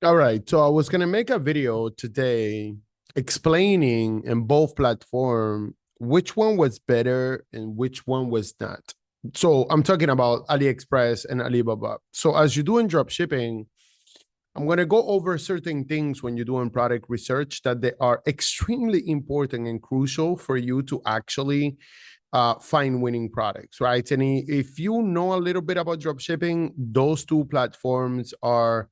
All right. So I was going to make a video today explaining in both platform which one was better and which one was not. So I'm talking about AliExpress and Alibaba. So as you're doing drop shipping, I'm going to go over certain things when you're doing product research that they are extremely important and crucial for you to actually find winning products, right? And if you know a little bit about drop shipping, those two platforms are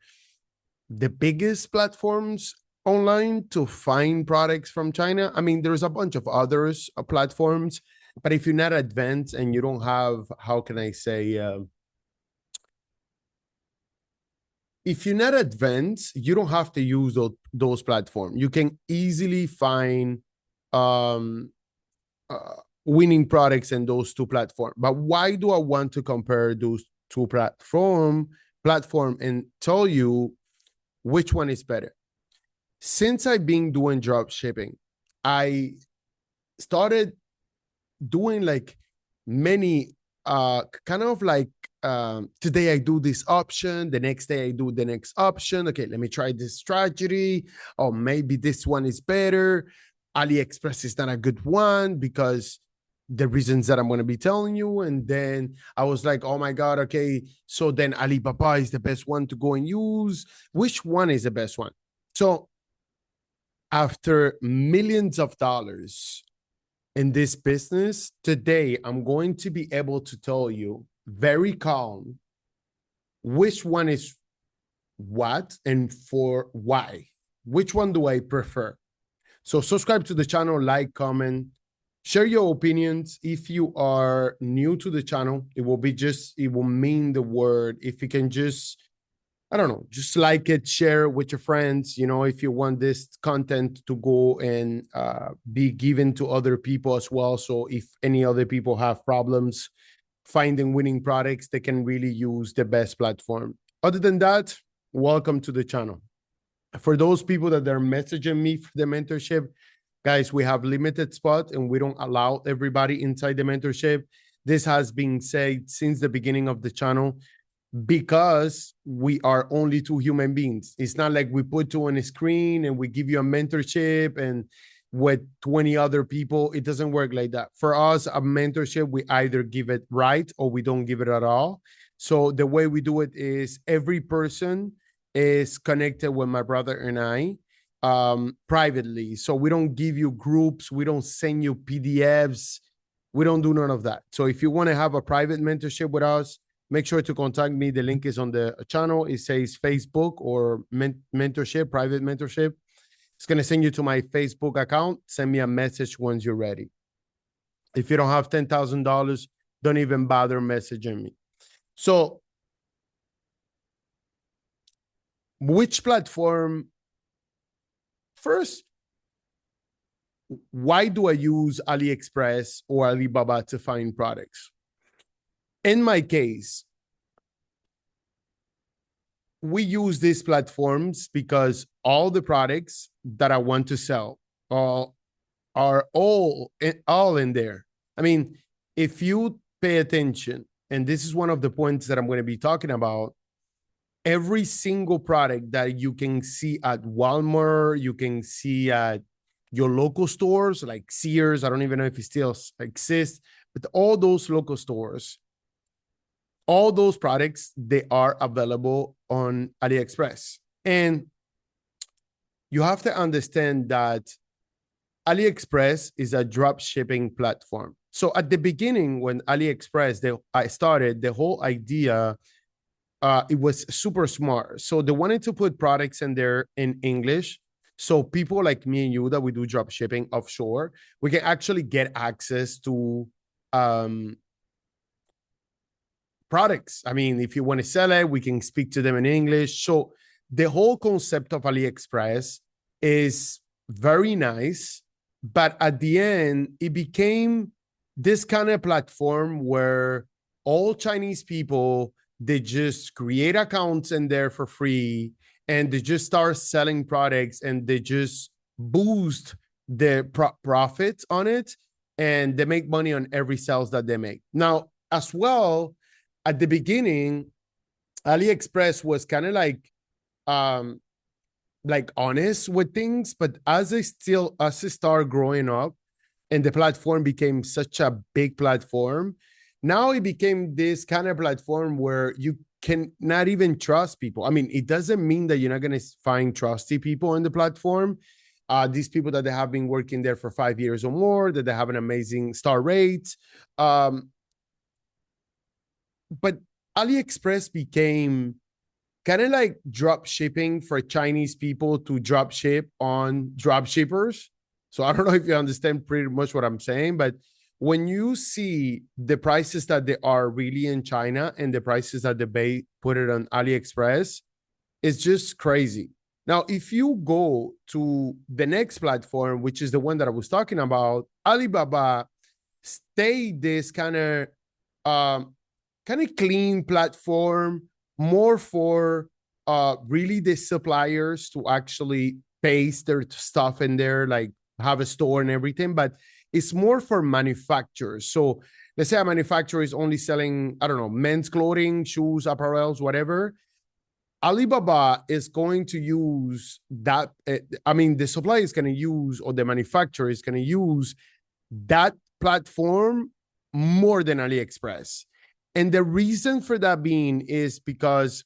the biggest platforms online to find products from China. I mean, there's a bunch of others platforms, but if you're not advanced and you don't have, how can I say, if you're not advanced, you don't have to use those platforms. You can easily find um, winning products in those two platforms. But why do I want to compare those two platform and tell you which one is better? Since I've been doing drop shipping, I started doing like many kind of like today I do this option, the next day I do the next option. Okay, let me try this strategy. Or maybe this one is better. AliExpress is not a good one because the reasons that I'm going to be telling you. And then I was like, oh my God, okay, so then Alibaba is the best one to go and use. Which one is the best one? So after millions of dollars in this business, today I'm going to be able to tell you very calm which one is what and for why. Which one do I prefer? So subscribe to the channel, like, comment, share your opinions. If you are new to the channel, it will mean the word if you can just, I don't know, just like it, share it with your friends. You know, if you want this content to go and be given to other people as well. So if any other people have problems finding winning products, they can really use the best platform. Other than that, welcome to the channel. For those people that are messaging me for the mentorship, guys, we have limited spots and we don't allow everybody inside the mentorship. This has been said since the beginning of the channel because we are only two human beings. It's not like we put you on a screen and we give you a mentorship and with 20 other people. It doesn't work like that. For us, a mentorship, we either give it right or we don't give it at all. So the way we do it is every person is connected with my brother and I privately. So we don't give you groups. We don't send you PDFs. We don't do none of that. So if you want to have a private mentorship with us, make sure to contact me. The link is on the channel. It says Facebook or mentorship, private mentorship. It's going to send you to my Facebook account. Send me a message once you're ready. If you don't have $10,000, don't even bother messaging me. So which platform? First, why do I use AliExpress or Alibaba to find products? In my case, we use these platforms because all the products that I want to sell are all in there. I mean, if you pay attention, and this is one of the points that I'm going to be talking about, every single product that you can see at Walmart, you can see at your local stores like Sears. I don't even know if it still exists, but all those local stores, all those products, they are available on AliExpress. And you have to understand that AliExpress is a drop shipping platform. So at the beginning, when AliExpress, I started, the whole idea, it was super smart. So they wanted to put products in there in English. So people like me and you that we do drop shipping offshore, we can actually get access to products. I mean, if you want to sell it, we can speak to them in English. So the whole concept of AliExpress is very nice. But at the end, it became this kind of platform where all Chinese people, they just create accounts in there for free and they just start selling products and they just boost the profits on it and they make money on every sales that they make. Now, as well, at the beginning, AliExpress was kind of like like honest with things, but as I start growing up and the platform became such a big platform, now it became this kind of platform where you can not even trust people. I mean, it doesn't mean that you're not going to find trusty people on the platform. These people that they have been working there for 5 years or more, that they have an amazing star rate. But AliExpress became kind of like drop shipping for Chinese people to drop ship on drop shippers. So I don't know if you understand pretty much what I'm saying, but when you see the prices that they are really in China and the prices that they put it on AliExpress, it's just crazy. Now, if you go to the next platform, which is the one that I was talking about, Alibaba stayed this kind of clean platform, more for really the suppliers to actually paste their stuff in there, like have a store and everything, but it's more for manufacturers. So let's say a manufacturer is only selling, I don't know, men's clothing, shoes, apparels, whatever. Alibaba is going to use that. I mean, the supplier is going to use, or the manufacturer is going to use that platform more than AliExpress. And the reason for that being is because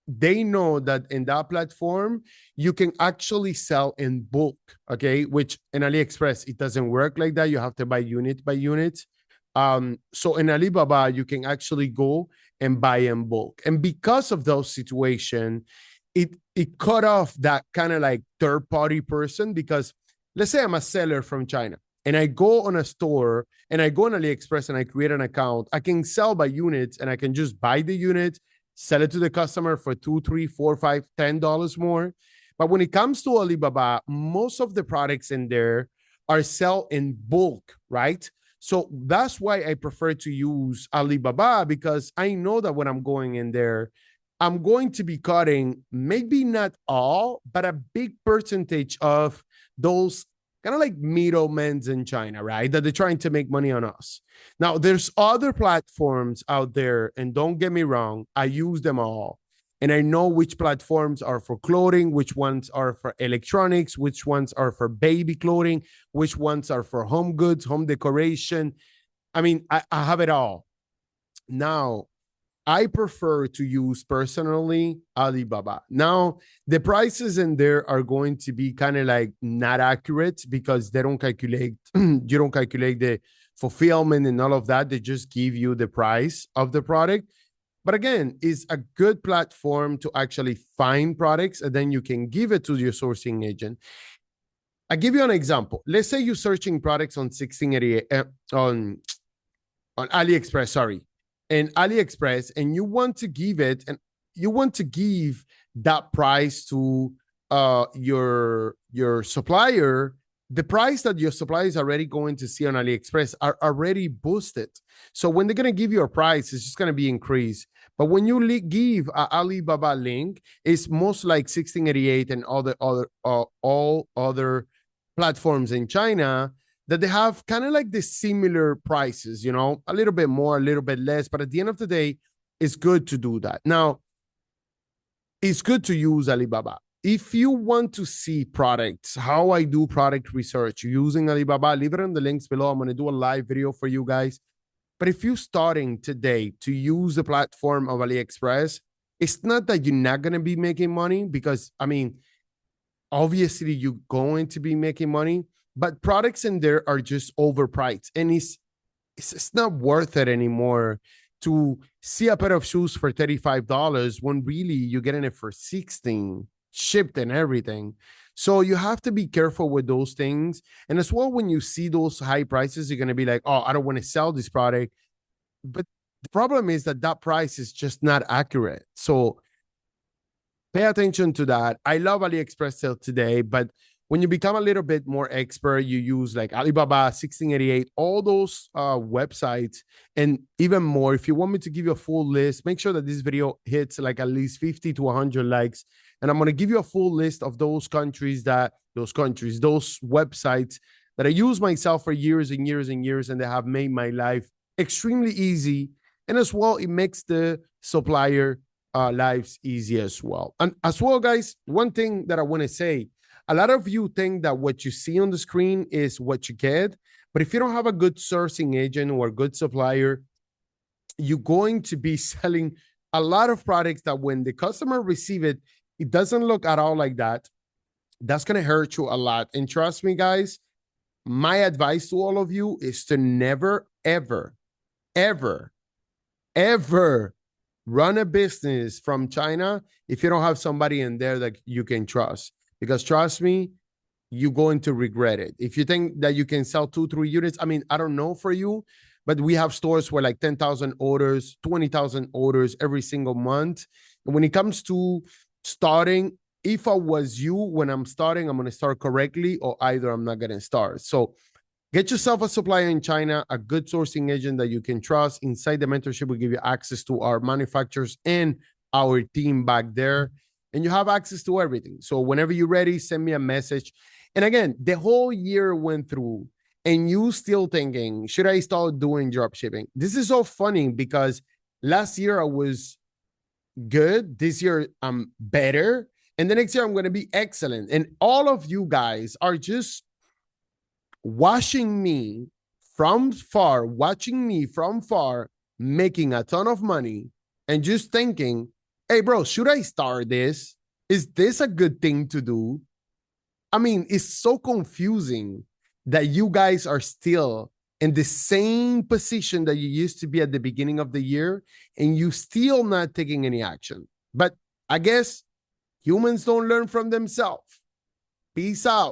they know that in that platform, you can actually sell in bulk, okay? Which in AliExpress, it doesn't work like that. You have to buy unit by unit. So in Alibaba, you can actually go and buy in bulk. And because of those situations, it cut off that kind of like third-party person, because let's say I'm a seller from China and I go on a store and I go on AliExpress and I create an account, I can sell by units and I can just buy the unit, sell it to the customer for $2, $3, $4, $5, $10 more. But when it comes to Alibaba, most of the products in there are sell in bulk, right? So that's why I prefer to use Alibaba, because I know that when I'm going in there, I'm going to be cutting maybe not all, but a big percentage of those kind of like middlemen in China, right? That they're trying to make money on us. Now, there's other platforms out there, and don't get me wrong, I use them all. And I know which platforms are for clothing, which ones are for electronics, which ones are for baby clothing, which ones are for home goods, home decoration. I mean, I have it all. Now, I prefer to use personally Alibaba. Now, the prices in there are going to be kind of like not accurate, because they don't calculate, you don't calculate the fulfillment and all of that. They just give you the price of the product. But again, it's a good platform to actually find products, and then you can give it to your sourcing agent. I give you an example. Let's say you're searching products on 1688 on AliExpress, sorry, and AliExpress, and you want to give it, and you want to give that price to your supplier. The price that your supplier is already going to see on AliExpress are already boosted. So when they're going to give you a price, it's just going to be increased. But when you give a Alibaba link, it's most like 1688 and all other platforms in China, that they have kind of like the similar prices, you know, a little bit more, a little bit less. But at the end of the day, it's good to do that. Now, it's good to use Alibaba. If you want to see products, how I do product research using Alibaba, leave it in the links below. I'm going to do a live video for you guys. But if you're starting today to use the platform of AliExpress, it's not that you're not going to be making money, because, I mean, obviously you're going to be making money, but products in there are just overpriced. And it's not worth it anymore to see a pair of shoes for $35 when really you're getting it for $16, shipped and everything. So you have to be careful with those things. And as well, when you see those high prices, you're going to be like, oh, I don't want to sell this product. But the problem is that that price is just not accurate. So pay attention to that. I love AliExpress till today, but when you become a little bit more expert, you use like Alibaba, 1688, all those websites, and even more. If you want me to give you a full list, make sure that this video hits like at least 50 to 100 likes. And I'm going to give you a full list of those websites that I use myself for years and years and years, and they have made my life extremely easy. And as well, it makes the supplier lives easy as well. And as well, guys, one thing that I want to say, a lot of you think that what you see on the screen is what you get, but if you don't have a good sourcing agent or a good supplier, you're going to be selling a lot of products that when the customer receive it, it doesn't look at all like that. That's going to hurt you a lot. And trust me, guys, my advice to all of you is to never, ever, ever, ever run a business from China if you don't have somebody in there that you can trust. Because trust me, you're going to regret it. If you think that you can sell 2-3 units, I mean, I don't know for you, but we have stores where like 10,000 orders, 20,000 orders every single month. And when it comes to starting, if I was you, when I'm starting, I'm going to start correctly, or either I'm not going to start. So get yourself a supplier in China, a good sourcing agent that you can trust. Inside the mentorship, we give you access to our manufacturers and our team back there, and you have access to everything. So whenever you're ready, send me a message. And again, the whole year went through, and you still thinking, should I start doing drop shipping? This is so funny because last year I was good. This year I'm better. And the next year I'm going to be excellent. And all of you guys are just watching me from far, making a ton of money and just thinking, hey, bro, should I start this? Is this a good thing to do? I mean, it's so confusing that you guys are still in the same position that you used to be at the beginning of the year, and you still not taking any action. But I guess humans don't learn from themselves. Peace out.